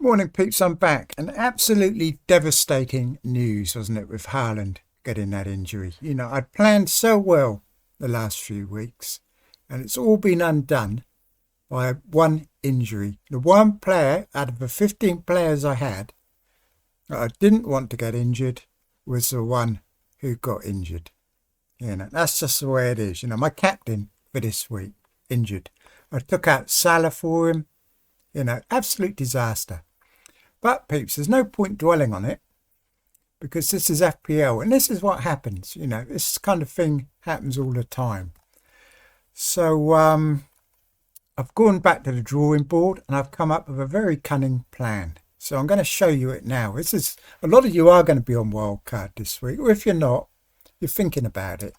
Morning peeps, I'm back. And absolutely devastating news, wasn't it, with Haaland getting that injury. You know, I'd planned so well the last few weeks and it's all been undone by one injury. The one player out of the 15 players I had that I didn't want to get injured was the one who got injured. You know, that's just the way it is. You know, my captain for this week injured. I took out Salah for him. You know, absolute disaster. But peeps, there's no point dwelling on it because this is FPL and this is what happens. You know, this kind of thing happens all the time. So I've gone back to the drawing board and I've come up with a very cunning plan. So I'm going to show you it now. This is, a lot of you are going to be on Wildcard this week, or if you're not, you're thinking about it.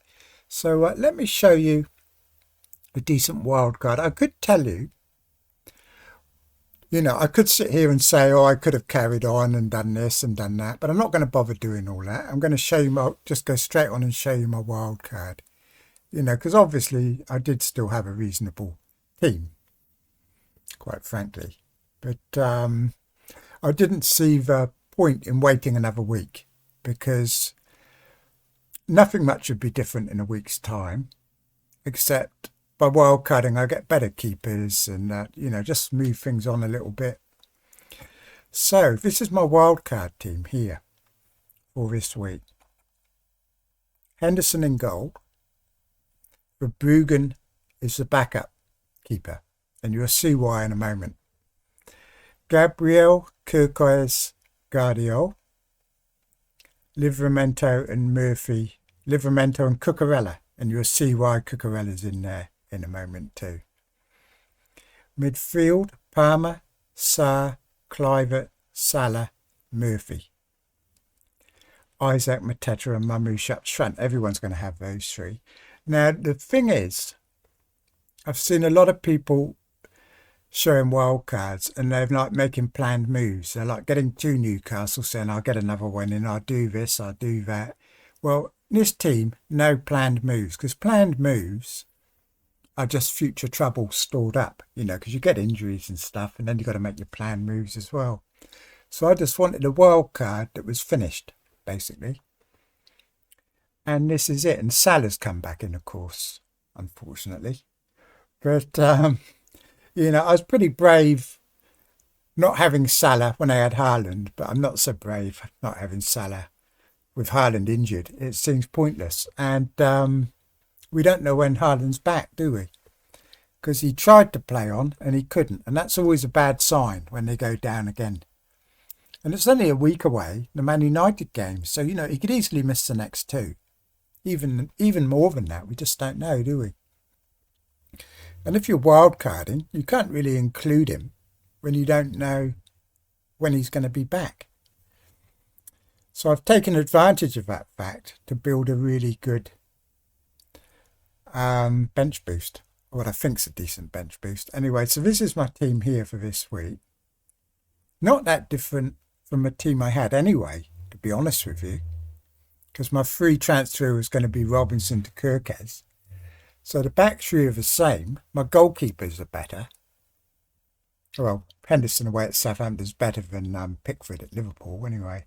So let me show you a decent Wildcard. I could tell you, you know, I could sit here and say, oh, I could have carried on and done this and done that, but I'm not going to bother doing all that. I'm going to show you just go straight on and show you my wild card, you know, because obviously I did still have a reasonable team, quite frankly. But I didn't see the point in waiting another week because nothing much would be different in a week's time, except by wildcarding, I get better keepers and, you know, just move things on a little bit. So this is my wildcard team here for this week. Henderson in goal. Verbruggen is the backup keeper, and you'll see why in a moment. Gabriel, Kirkoes, Guardiol, Livramento and Murphy, Livramento and Cucurella, and you'll see why Cucurella's in there in a moment too. Midfield, Palmer, Sarr, Kluivert, Salah, Murphy. Isaac, Mateta and Mamouche up front. Everyone's going to have those three. Now the thing is, I've seen a lot of people showing wild cards and they're like making planned moves. They're like getting to Newcastle saying I'll get another one in, I'll do this, I'll do that. Well, this team, no planned moves, because planned moves are just future trouble stored up, you know, because you get injuries and stuff and then you've got to make your planned moves as well. So I just wanted a wild card that was finished, basically. And this is it. And Salah's come back in, of course, unfortunately. But, you know, I was pretty brave not having Salah when I had Haaland, but I'm not so brave not having Salah with Haaland injured. It seems pointless. And we don't know when Haaland's back, do we? Because he tried to play on and he couldn't. And that's always a bad sign when they go down again. And it's only a week away, the Man United game. So, you know, he could easily miss the next two. Even more than that, we just don't know, do we? And if you're wildcarding, you can't really include him when you don't know when he's going to be back. So I've taken advantage of that fact to build a really good bench boost, or what I think's a decent bench boost. Anyway, so this is my team here for this week. Not that different from the team I had anyway, to be honest with you, because my free transfer was going to be Robinson to Kirkes. So the back three are the same. My goalkeepers are better. Well, Henderson away at Southampton is better than Pickford at Liverpool anyway.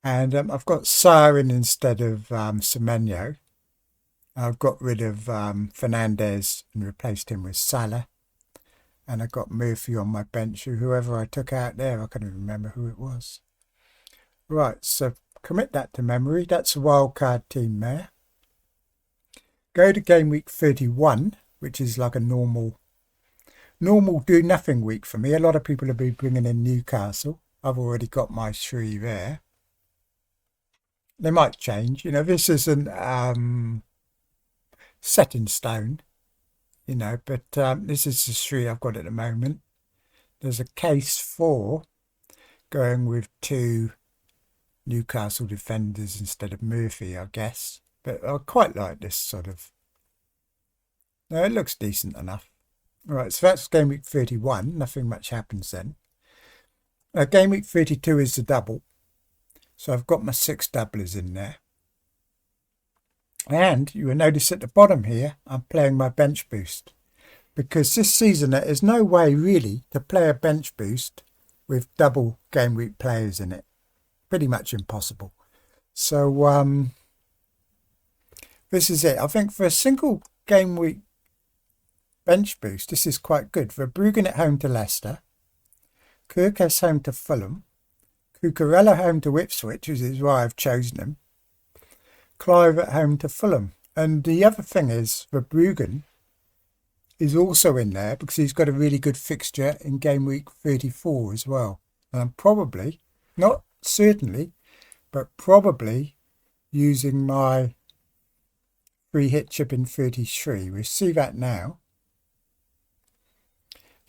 And I've got Sarr in instead of Semenyo. I've got rid of Fernandez and replaced him with Salah. And I got Murphy on my bench, whoever I took out there, I can't even remember who it was. Right, so commit that to memory. That's a wildcard team there. Go to game week 31, which is like a normal do nothing week for me. A lot of people will be bringing in Newcastle. I've already got my three there. They might change. You know, this isn't set in stone, you know, but this is the three I've got at the moment. There's a case for going with two Newcastle defenders instead of Murphy, I guess. But I quite like this sort of. No, it looks decent enough. All right, so that's game week 31. Nothing much happens then. Game week 32 is the double. So I've got my 6 doublers in there. And you will notice at the bottom here, I'm playing my bench boost. because this season there is no way really to play a bench boost with double game week players in it. Pretty much impossible. So this is it. I think for a single game week bench boost, this is quite good. Verbruggen at home to Leicester, Kirkes home to Fulham, Cucurella home to Ipswich, which is why I've chosen him, Clive at home to Fulham. And the other thing is Verbruggen is also in there because he's got a really good fixture in game week 34 as well. And I'm probably, not certainly, but probably using my free hit chip in 33. We'll see that now.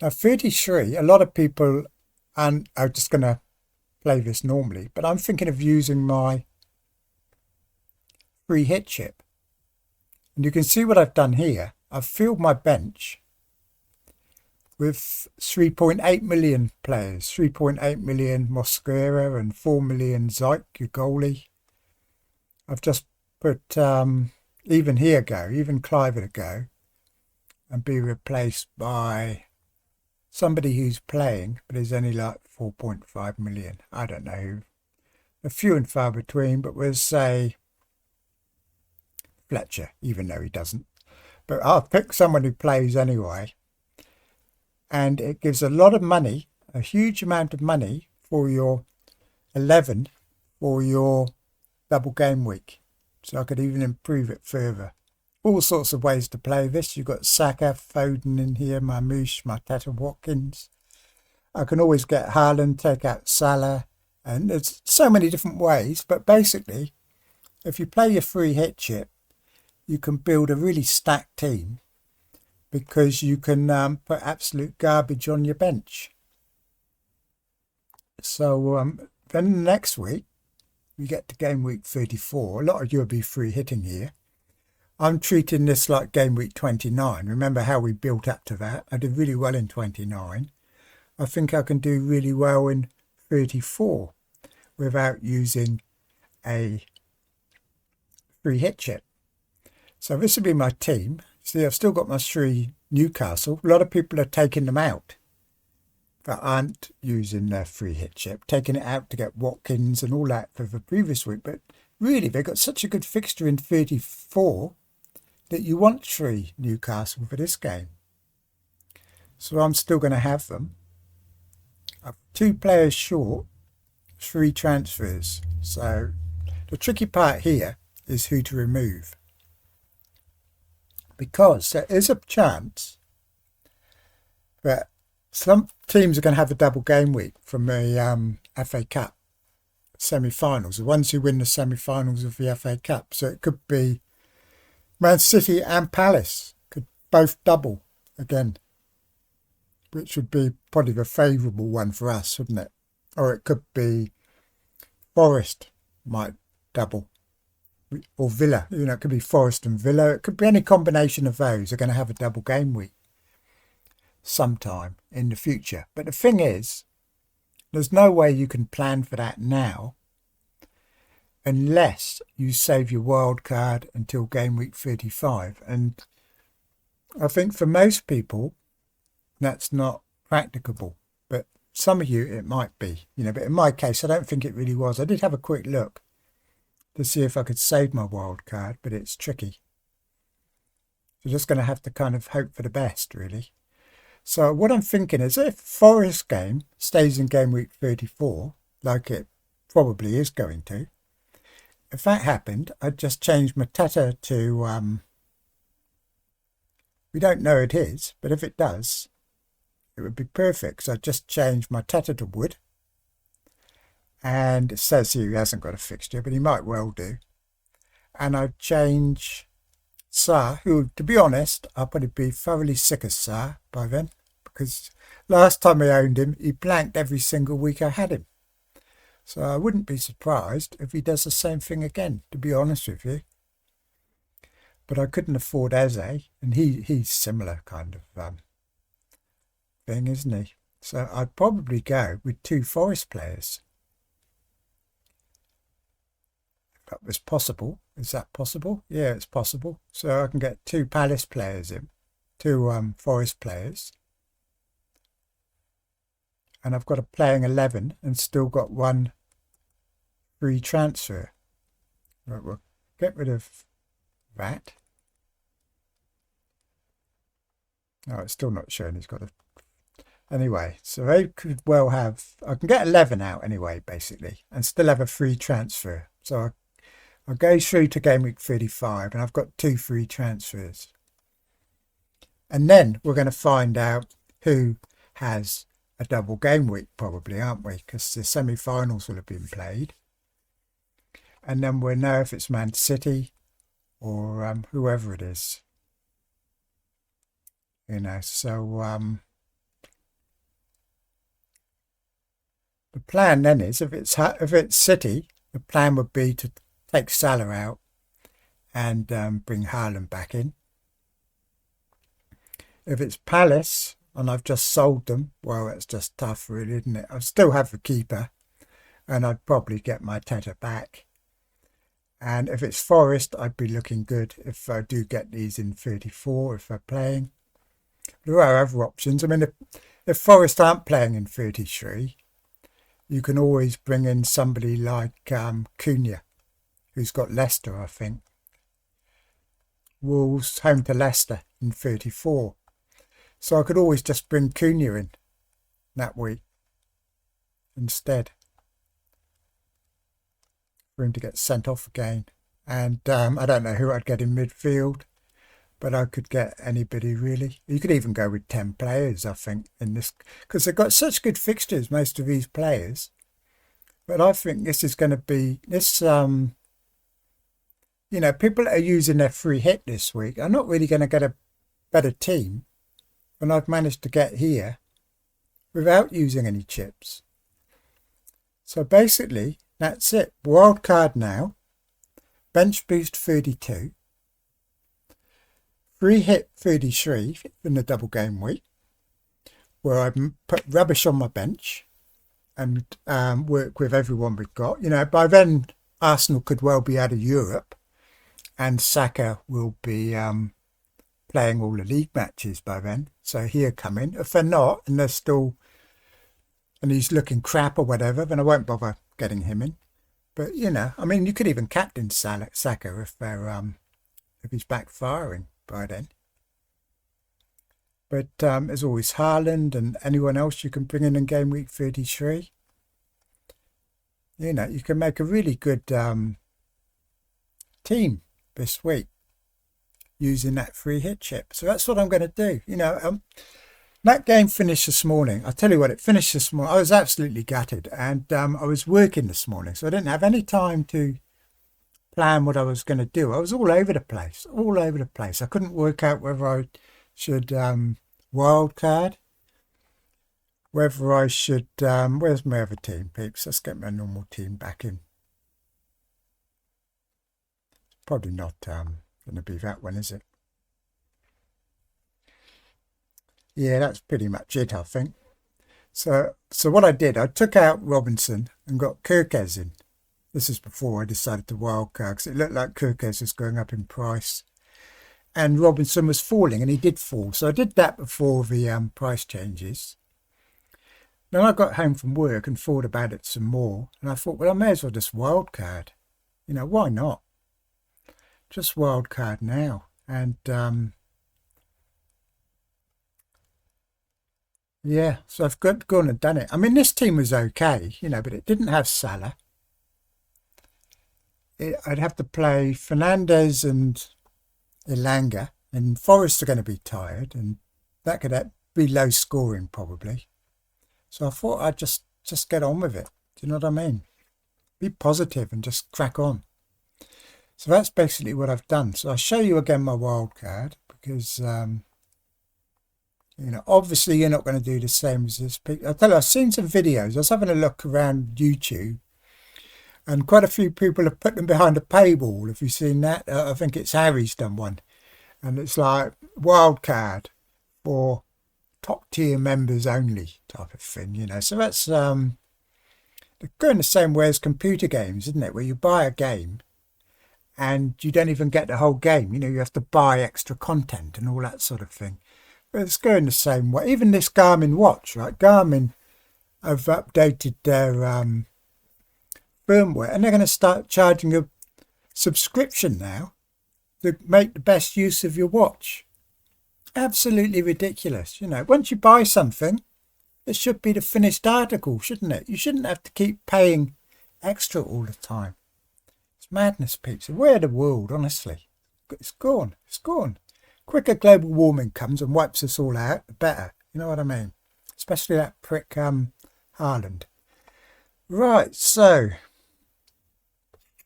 Now 33, a lot of people, and I'm just going to play this normally, but I'm thinking of using my free hit chip. And you can see what I've done here. I've filled my bench with 3.8 million players. 3.8 million Mosquera and 4 million Zayk, your goalie. I've just put even here go, even Clive a go, and be replaced by somebody who's playing, but is only like 4.5 million. I don't know who. A few and far between, but we'll say Fletcher, even though he doesn't. But I'll pick someone who plays anyway. And it gives a lot of money, a huge amount of money for your 11 for your double game week. So I could even improve it further. All sorts of ways to play this. You've got Saka, Foden in here, Marmoush, Mateta, Watkins. I can always get Haaland, take out Salah. And there's so many different ways. But basically, if you play your free hit chip, you can build a really stacked team because you can put absolute garbage on your bench. So then next week, we get to game week 34. A lot of you will be free hitting here. I'm treating this like game week 29. Remember how we built up to that? I did really well in 29. I think I can do really well in 34 without using a free hit chip. So this will be my team. See, I've still got my 3 Newcastle. A lot of people are taking them out that aren't using their free hit chip, taking it out to get Watkins and all that for the previous week. But really, they've got such a good fixture in 34 that you want 3 Newcastle for this game. So I'm still going to have them. I'm 2 players short, 3 transfers. So the tricky part here is who to remove. Because there is a chance that some teams are going to have a double game week from the FA Cup semi-finals, the ones who win the semi-finals of the FA Cup. So it could be Man City and Palace could both double again, which would be probably the favourable one for us, wouldn't it? Or it could be Forest might double. Or Villa, it could be Forest and Villa. It could be any combination of those are going to have a double game week sometime in the future. But the thing is, there's no way you can plan for that now unless you save your wild card until game week 35. And I think for most people, that's not practicable. But some of you, it might be. But in my case, I don't think it really was. I did have a quick look to see if I could save my wild card, but it's tricky. You're just going to have to kind of hope for the best, really. So what I'm thinking is if Forest game stays in game week 34, like it probably is going to, if that happened, I'd just change Mateta to, we don't know it is, but if it does, it would be perfect. So I'd just change Mateta to Wood. And it says here he hasn't got a fixture, but he might well do. And I'd change Sarr, who, to be honest, I'll probably be thoroughly sick of Sarr by then. Because last time I owned him, he blanked every single week I had him. So I wouldn't be surprised if he does the same thing again, to be honest with you. But I couldn't afford Eze, and he's similar kind of thing, isn't he? So I'd probably go with 2 Forest players. That was possible. Is that possible? Yeah, it's possible. So I can get 2 Palace players in. two Forest players. And I've got a playing 11 and still got one free transfer. Right, we'll get rid of that. Oh, it's still not showing. He's got a... Anyway, so they could well have... I can get 11 out anyway, basically, and still have a free transfer. So I'll go through to game week 35 and I've got 2 free transfers. And then we're going to find out who has a double game week, probably, aren't we? Because the semi-finals will have been played. And then we'll know if it's Man City or whoever it is. You know, so the plan then is, if it's City, the plan would be to take Salah out and bring Haaland back in. If it's Palace and I've just sold them, well, it's just tough, really, isn't it? I still have the keeper, and I'd probably get my Teta back. And if it's Forest, I'd be looking good if I do get these in 34 if they're playing. There are other options. I mean, if Forest aren't playing in 33, you can always bring in somebody like Cunha, who's got Leicester, I think. Wolves home to Leicester in 34. So I could always just bring Cunha in that week instead for him to get sent off again. And I don't know who I'd get in midfield, but I could get anybody really. You could even go with 10 players, I think, in this, because they've got such good fixtures, most of these players. But I think this is going to be this. You know, people that are using their free hit this week are not really going to get a better team than I've managed to get here without using any chips. So basically, that's it. Wildcard now. Bench boost 32. Free hit 33 in the double game week, where I put rubbish on my bench and work with everyone we've got. You know, by then Arsenal could well be out of Europe and Saka will be playing all the league matches by then. So he'll come in. If they're not, and they're still, and he's looking crap or whatever, then I won't bother getting him in. But, you know, I mean, you could even captain Saka if they're if he's backfiring by then. But there's always Haaland and anyone else you can bring in game week 33. You know, you can make a really good team this week using that free hit chip. So that's what I'm going to do. You know, that game finished this morning. I'll tell you what, it finished this morning. I was absolutely gutted, and I was working this morning, so I didn't have any time to plan what I was going to do. I was all over the place, I couldn't work out whether I should wildcard, whether I should, where's my other team, peeps? Let's get my normal team back in. Probably not going to be that one, is it? Yeah, that's pretty much it, I think. So what I did, I took out Robinson and got Kirkes in. This is before I decided to wildcard, because it looked like Kirkes was going up in price. And Robinson was falling, and he did fall. So I did that before the price changes. Then I got home from work and thought about it some more. And I thought, well, I may as well just wildcard. You know, why not? Just wildcard now. And yeah, so I've gone and done it. I mean, this team was okay, you know, but it didn't have Salah. I'd have to play Fernandez and Elanga, and Forest are going to be tired, and that could be low scoring probably. So I thought I'd just get on with it. Do you know what I mean? Be positive and just crack on. So that's basically what I've done. So I'll show you again my wild card, because you know, obviously you're not going to do the same as this. I'll tell you, I've seen some videos. I was having a look around YouTube, and quite a few people have put them behind a paywall. Have you seen that? I think it's Harry's done one. And it's like wildcard for top tier members only type of thing, you know. So that's they're going the same way as computer games, isn't it? Where you buy a game and you don't even get the whole game. You know, you have to buy extra content and all that sort of thing. But it's going the same way. Even this Garmin watch, right? Garmin have updated their firmware, and they're going to start charging a subscription now to make the best use of your watch. Absolutely ridiculous. You know, once you buy something, it should be the finished article, shouldn't it? You shouldn't have to keep paying extra all the time. It's madness, peeps. Where the world, honestly? It's gone. It's gone. Quicker global warming comes and wipes us all out, the better. You know what I mean? Especially that prick Haaland. Right, so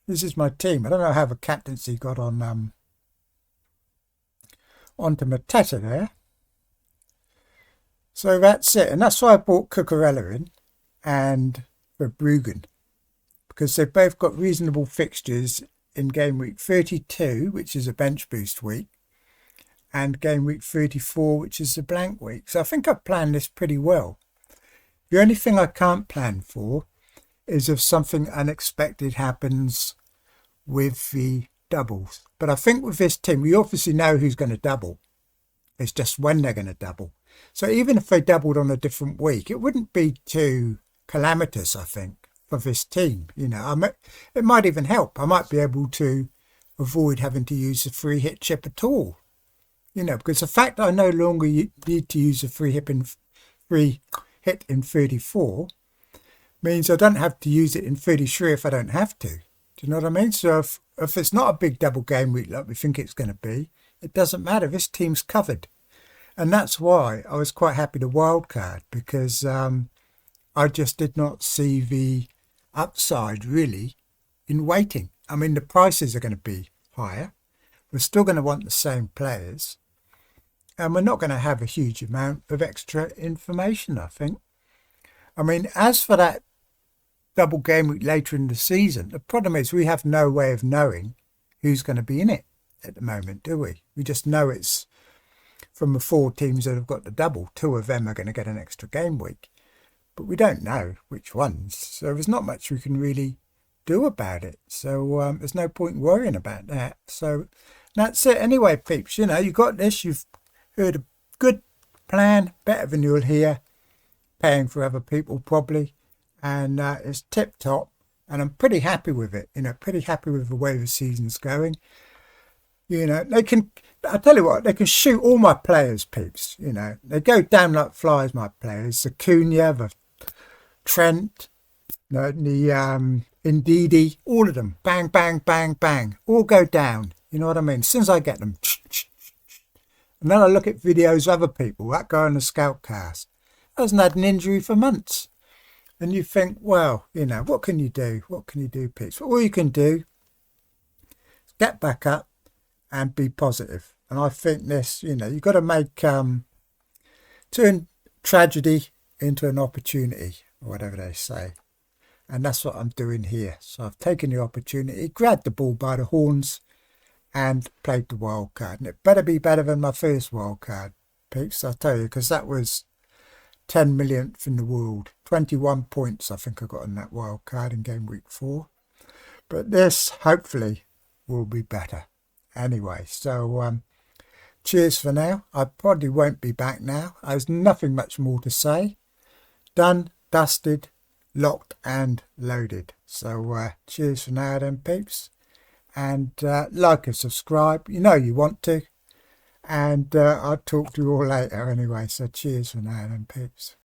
this is my team. I don't know how the captaincy got on onto Mateta there. So that's it. And that's why I brought Cucurella in and Verbruggen, because they've both got reasonable fixtures in game week 32, which is a bench boost week, and game week 34, which is a blank week. So I think I've planned this pretty well. The only thing I can't plan for is if something unexpected happens with the doubles. But I think with this team, we obviously know who's going to double. It's just when they're going to double. So even if they doubled on a different week, it wouldn't be too calamitous, I think, for this team. You know, it might even help. I might be able to avoid having to use a free hit chip at all. You know, because the fact I no longer need to use a free hit in 34 means I don't have to use it in 33 if I don't have to. Do you know what I mean? So if it's not a big double game week like we think it's going to be, it doesn't matter. This team's covered. And that's why I was quite happy to wildcard, because I just did not see the upside really in waiting. I mean, the prices are going to be higher. We're still going to want the same players. And we're not going to have a huge amount of extra information, I think. I mean, as for that double game week later in the season, the problem is we have no way of knowing who's going to be in it at the moment, do we? We just know it's from the 4 teams that have got the double. 2 of them are going to get an extra game week. But we don't know which ones. So there's not much we can really do about it. So there's no point worrying about that. So that's it. Anyway, peeps, you know, you got this. You've heard a good plan, better than you'll hear paying for other people probably. And it's tip top. And I'm pretty happy with it. You know, pretty happy with the way the season's going. You know, they can, I tell you what, they can shoot all my players, peeps. You know, they go down like flies, my players. The Cunha, the Trent, the Ndidi, all of them. Bang, bang, bang, bang. All go down. You know what I mean? As soon as I get them. And then I look at videos of other people. That guy on the scout cast hasn't had an injury for months. And you think, well, you know, what can you do? What can you do, peeps? Well, all you can do is get back up and be positive. And I think this, you know, you've got to make turn tragedy into an opportunity, or whatever they say. And that's what I'm doing here. So I've taken the opportunity, grabbed the ball by the horns and played the wild card. And it better be better than my first wild card, peeps, I'll tell you, because that was 10 millionth in the world. 21 points I think I got on that wild card in game week 4. But this, hopefully, will be better. Anyway, so cheers for now. I probably won't be back now. There's nothing much more to say. Done, dusted, locked and loaded. So cheers for now then, peeps. And like and subscribe. You know you want to. And I'll talk to you all later anyway. So cheers for now then, peeps.